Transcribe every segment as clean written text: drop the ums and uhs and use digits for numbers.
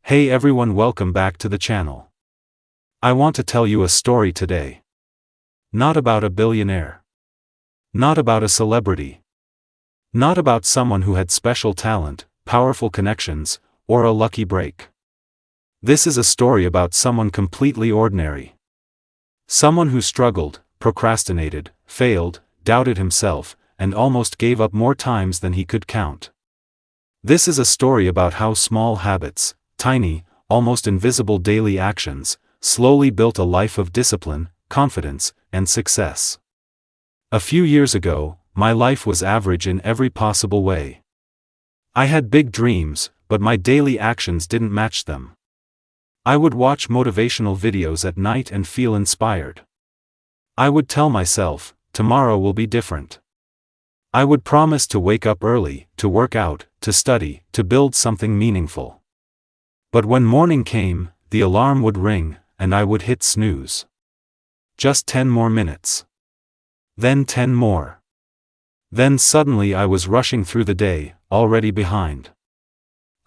Hey everyone, welcome back to the channel. I want to tell you a story today. Not about a billionaire. Not about a celebrity. Not about someone who had special talent, powerful connections, or a lucky break. This is a story about someone completely ordinary. Someone who struggled, procrastinated, failed, doubted himself, and almost gave up more times than he could count. This is a story about how small habits, tiny, almost invisible daily actions, slowly built a life of discipline, confidence, and success. A few years ago, my life was average in every possible way. I had big dreams, but my daily actions didn't match them. I would watch motivational videos at night and feel inspired. I would tell myself, tomorrow will be different. I would promise to wake up early, to work out, to study, to build something meaningful. But when morning came, the alarm would ring, and I would hit snooze. Just 10 more minutes. Then 10 more. Then suddenly I was rushing through the day, already behind.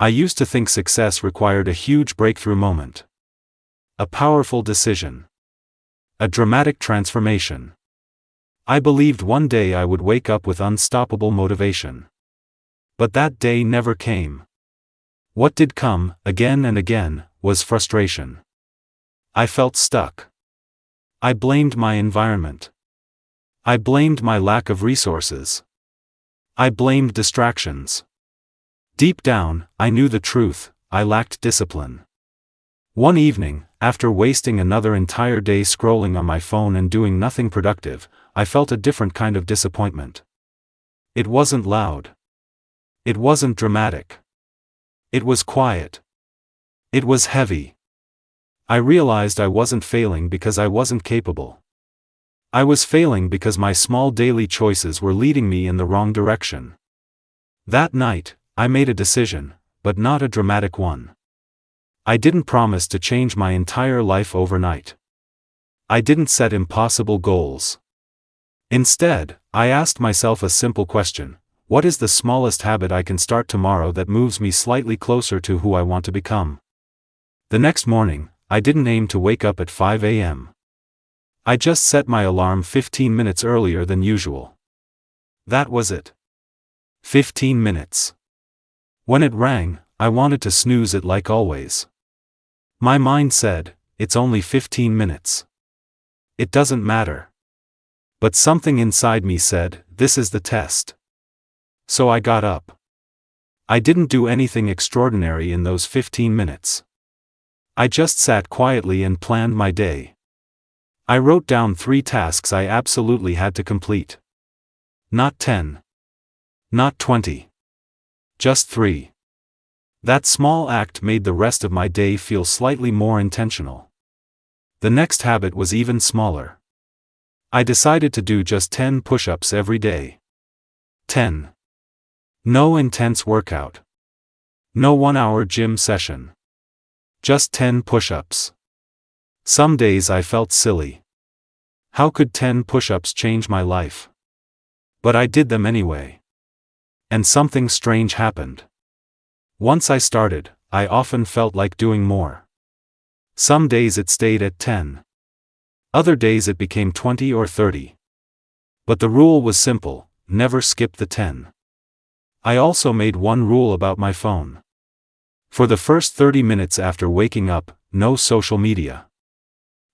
I used to think success required a huge breakthrough moment. A powerful decision. A dramatic transformation. I believed one day I would wake up with unstoppable motivation. But that day never came. What did come, again and again, was frustration. I felt stuck. I blamed my environment. I blamed my lack of resources. I blamed distractions. Deep down, I knew the truth, I lacked discipline. One evening, after wasting another entire day scrolling on my phone and doing nothing productive, I felt a different kind of disappointment. It wasn't loud. It wasn't dramatic. It was quiet. It was heavy. I realized I wasn't failing because I wasn't capable. I was failing because my small daily choices were leading me in the wrong direction. That night, I made a decision, but not a dramatic one. I didn't promise to change my entire life overnight. I didn't set impossible goals. Instead, I asked myself a simple question: what is the smallest habit I can start tomorrow that moves me slightly closer to who I want to become? The next morning, I didn't aim to wake up at 5 a.m. I just set my alarm 15 minutes earlier than usual. That was it. 15 minutes. When it rang, I wanted to snooze it like always. My mind said, it's only 15 minutes. It doesn't matter. But something inside me said, this is the test. So I got up. I didn't do anything extraordinary in those 15 minutes. I just sat quietly and planned my day. I wrote down 3 tasks I absolutely had to complete. Not 10. Not 20. Just 3. That small act made the rest of my day feel slightly more intentional. The next habit was even smaller. I decided to do just 10 push-ups every day. 10. No intense workout. No 1-hour gym session. Just 10 push-ups. Some days I felt silly. How could 10 push-ups change my life? But I did them anyway. And something strange happened. Once I started, I often felt like doing more. Some days it stayed at 10. Other days it became 20 or 30. But the rule was simple: never skip the 10. I also made one rule about my phone. For the first 30 minutes after waking up, no social media.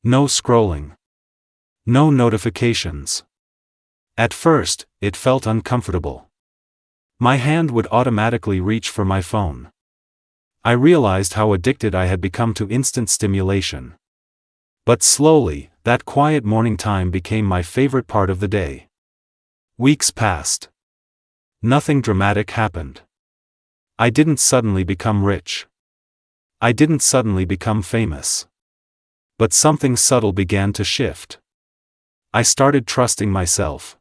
No scrolling. No notifications. At first, it felt uncomfortable. My hand would automatically reach for my phone. I realized how addicted I had become to instant stimulation. But slowly, that quiet morning time became my favorite part of the day. Weeks passed. Nothing dramatic happened. I didn't suddenly become rich. I didn't suddenly become famous. But something subtle began to shift. I started trusting myself.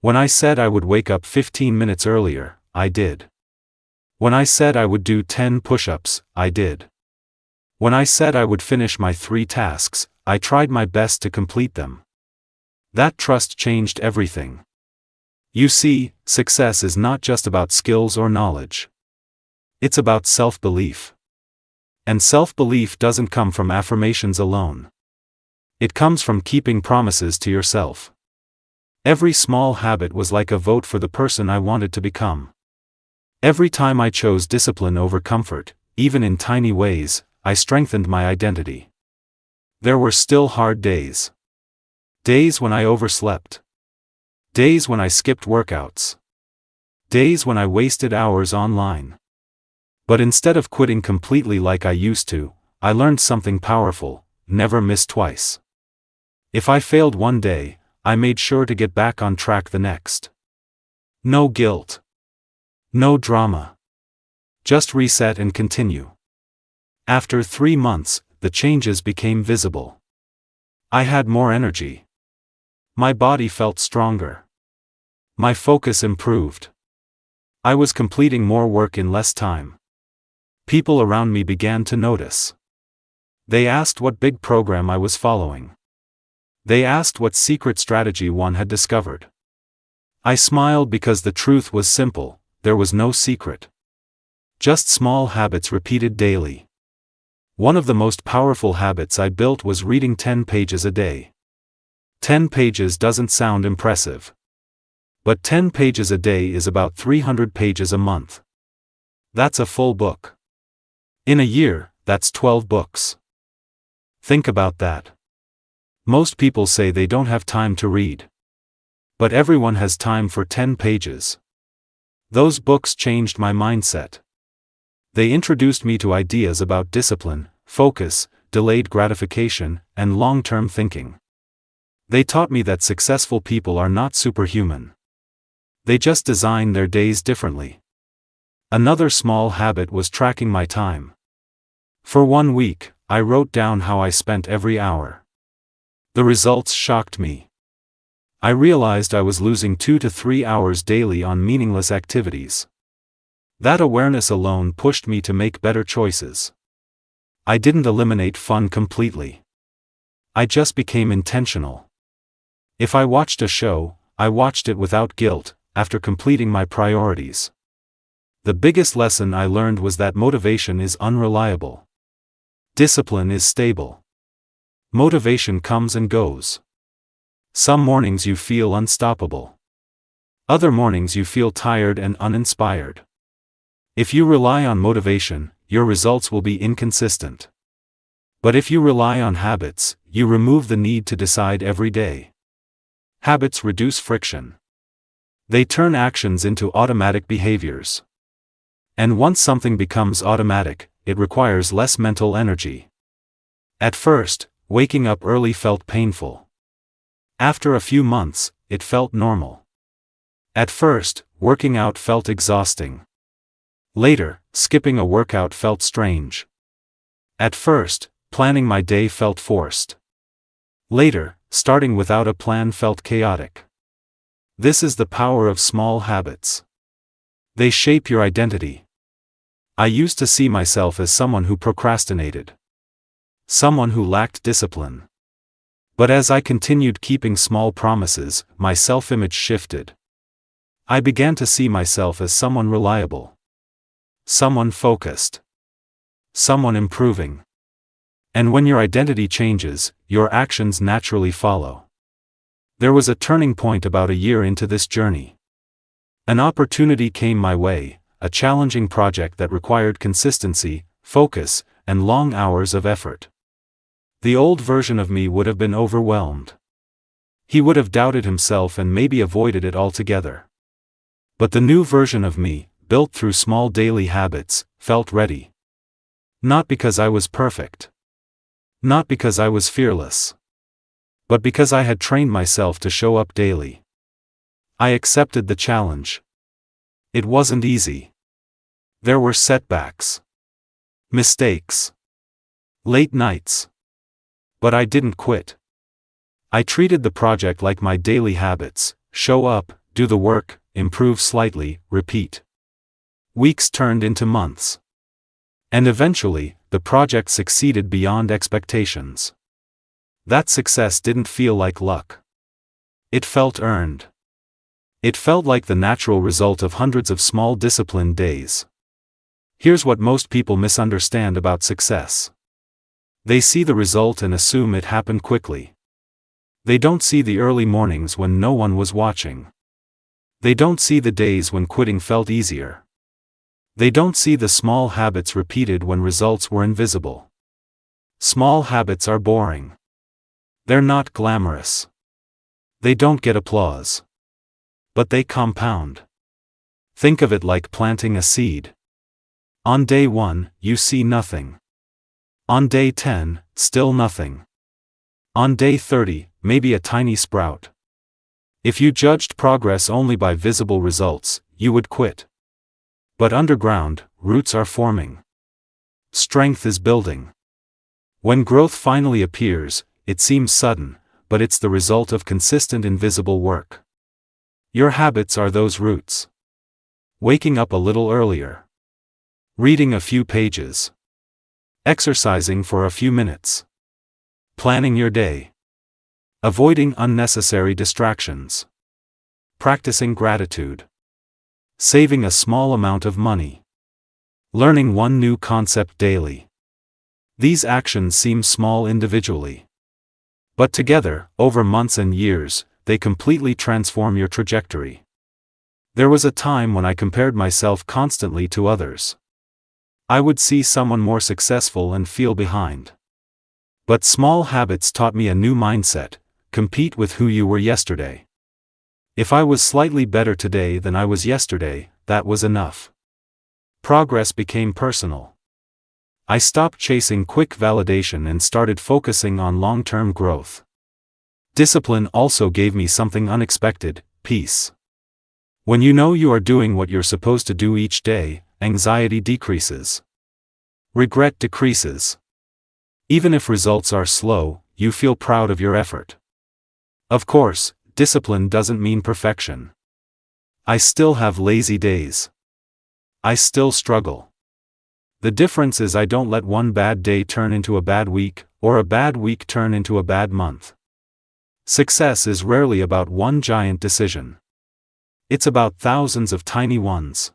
When I said I would wake up 15 minutes earlier, I did. When I said I would do 10 push-ups, I did. When I said I would finish my 3 tasks, I tried my best to complete them. That trust changed everything. You see, success is not just about skills or knowledge. It's about self-belief. And self-belief doesn't come from affirmations alone. It comes from keeping promises to yourself. Every small habit was like a vote for the person I wanted to become. Every time I chose discipline over comfort, even in tiny ways, I strengthened my identity. There were still hard days. Days when I overslept. Days when I skipped workouts. Days when I wasted hours online. But instead of quitting completely like I used to, I learned something powerful: never miss twice. If I failed one day, I made sure to get back on track the next. No guilt. No drama. Just reset and continue. After 3 months, the changes became visible. I had more energy. My body felt stronger. My focus improved. I was completing more work in less time. People around me began to notice. They asked what big program I was following. They asked what secret strategy one had discovered. I smiled because the truth was simple: there was no secret. Just small habits repeated daily. One of the most powerful habits I built was reading 10 pages a day. 10 pages doesn't sound impressive. But 10 pages a day is about 300 pages a month. That's a full book. In a year, that's 12 books. Think about that. Most people say they don't have time to read. But everyone has time for 10 pages. Those books changed my mindset. They introduced me to ideas about discipline, focus, delayed gratification, and long-term thinking. They taught me that successful people are not superhuman. They just design their days differently. Another small habit was tracking my time. For 1 week, I wrote down how I spent every hour. The results shocked me. I realized I was losing 2 to 3 hours daily on meaningless activities. That awareness alone pushed me to make better choices. I didn't eliminate fun completely. I just became intentional. If I watched a show, I watched it without guilt, after completing my priorities. The biggest lesson I learned was that motivation is unreliable. Discipline is stable. Motivation comes and goes. Some mornings you feel unstoppable. Other mornings you feel tired and uninspired. If you rely on motivation, your results will be inconsistent. But if you rely on habits, you remove the need to decide every day. Habits reduce friction. They turn actions into automatic behaviors. And once something becomes automatic, it requires less mental energy. At first, waking up early felt painful. After a few months, it felt normal. At first, working out felt exhausting. Later, skipping a workout felt strange. At first, planning my day felt forced. Later, starting without a plan felt chaotic. This is the power of small habits. They shape your identity. I used to see myself as someone who procrastinated. Someone who lacked discipline. But as I continued keeping small promises, my self-image shifted. I began to see myself as someone reliable. Someone focused. Someone improving. And when your identity changes, your actions naturally follow. There was a turning point about a year into this journey. An opportunity came my way, a challenging project that required consistency, focus, and long hours of effort. The old version of me would have been overwhelmed. He would have doubted himself and maybe avoided it altogether. But the new version of me, built through small daily habits, felt ready. Not because I was perfect. Not because I was fearless. But because I had trained myself to show up daily. I accepted the challenge. It wasn't easy. There were setbacks. Mistakes. Late nights. But I didn't quit. I treated the project like my daily habits: show up, do the work, improve slightly, repeat. Weeks turned into months. And eventually, the project succeeded beyond expectations. That success didn't feel like luck. It felt earned. It felt like the natural result of hundreds of small disciplined days. Here's what most people misunderstand about success. They see the result and assume it happened quickly. They don't see the early mornings when no one was watching. They don't see the days when quitting felt easier. They don't see the small habits repeated when results were invisible. Small habits are boring. They're not glamorous. They don't get applause. But they compound. Think of it like planting a seed. On day 1, you see nothing. On day 10, still nothing. On day 30, maybe a tiny sprout. If you judged progress only by visible results, you would quit. But underground, roots are forming. Strength is building. When growth finally appears, it seems sudden, but it's the result of consistent invisible work. Your habits are those roots. Waking up a little earlier. Reading a few pages. Exercising for a few minutes. Planning your day. Avoiding unnecessary distractions. Practicing gratitude. Saving a small amount of money. Learning one new concept daily. These actions seem small individually. But together, over months and years, they completely transform your trajectory. There was a time when I compared myself constantly to others. I would see someone more successful and feel behind. But small habits taught me a new mindset: compete with who you were yesterday. If I was slightly better today than I was yesterday, that was enough. Progress became personal. I stopped chasing quick validation and started focusing on long-term growth. Discipline also gave me something unexpected: peace. When you know you are doing what you're supposed to do each day, anxiety decreases. Regret decreases. Even if results are slow, you feel proud of your effort. Of course, discipline doesn't mean perfection. I still have lazy days. I still struggle. The difference is I don't let one bad day turn into a bad week, or a bad week turn into a bad month. Success is rarely about one giant decision. It's about thousands of tiny ones.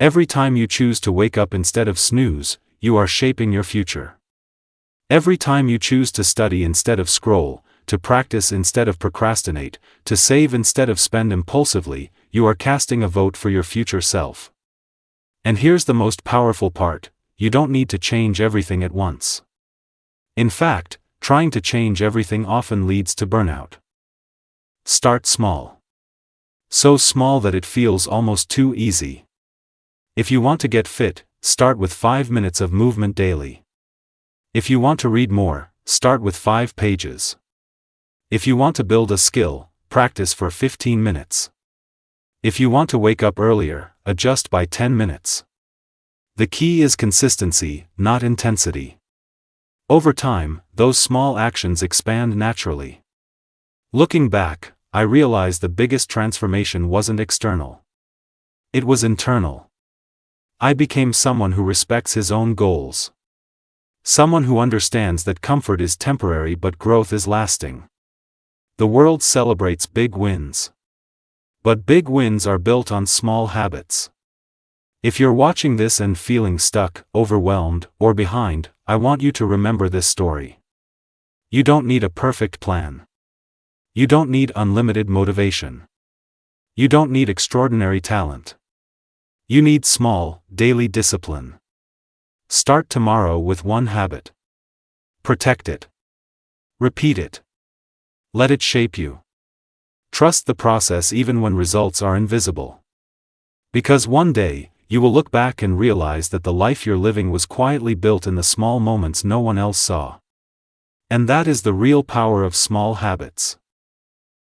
Every time you choose to wake up instead of snooze, you are shaping your future. Every time you choose to study instead of scroll, to practice instead of procrastinate, to save instead of spend impulsively, you are casting a vote for your future self. And here's the most powerful part: you don't need to change everything at once. In fact, trying to change everything often leads to burnout. Start small. So small that it feels almost too easy. If you want to get fit, start with 5 minutes of movement daily. If you want to read more, start with 5 pages. If you want to build a skill, practice for 15 minutes. If you want to wake up earlier, adjust by 10 minutes. The key is consistency, not intensity. Over time, those small actions expand naturally. Looking back, I realized the biggest transformation wasn't external. It was internal. I became someone who respects his own goals. Someone who understands that comfort is temporary but growth is lasting. The world celebrates big wins. But big wins are built on small habits. If you're watching this and feeling stuck, overwhelmed, or behind, I want you to remember this story. You don't need a perfect plan. You don't need unlimited motivation. You don't need extraordinary talent. You need small, daily discipline. Start tomorrow with one habit. Protect it. Repeat it. Let it shape you. Trust the process even when results are invisible. Because one day, you will look back and realize that the life you're living was quietly built in the small moments no one else saw. And that is the real power of small habits.